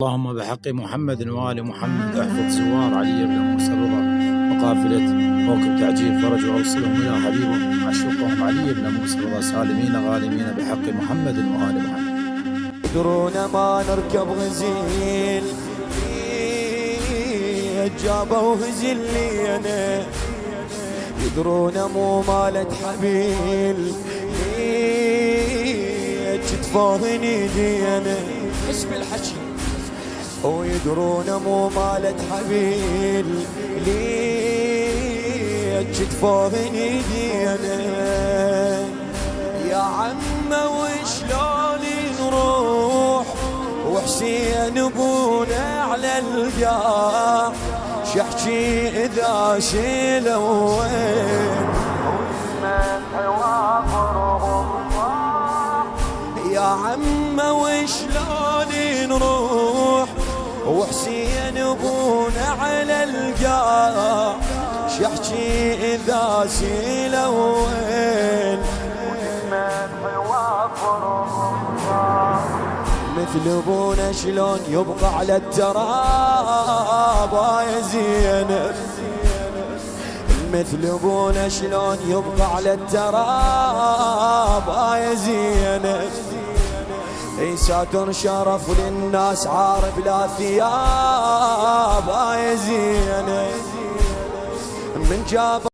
اللهم بحق محمد وآل محمد احفظ زوار علي بن موسى الرضا وقافلة موكب تعجيل فرج واوصلهم إلى حبيبهم عشوقهم علي بن موسى الرضا سالمين غانمين بحق محمد وآل محمد. يدرون ما نركب غزيل جابوا هزلي أنا، يدرون مو مالت حبيل كتفاهن ايدي أنا، حس بالحكي ويدرون مو مالت حبيل كتفاهن ايدي أنا. يا عم وشلون نروح وحسين ابونا على القاع، شحكي اذا شيلوا وين يا عم وشلون نروح وحسين ابونا على القاع، شحكي اذا شيلوا وين مثل ابونا شلون يبقى على التراب يا زينب، مثل ابونا شلون يبقى على التراب يا زينب. اي ساتر شرف للناس عار بلا ثياب يا زينب، من جاب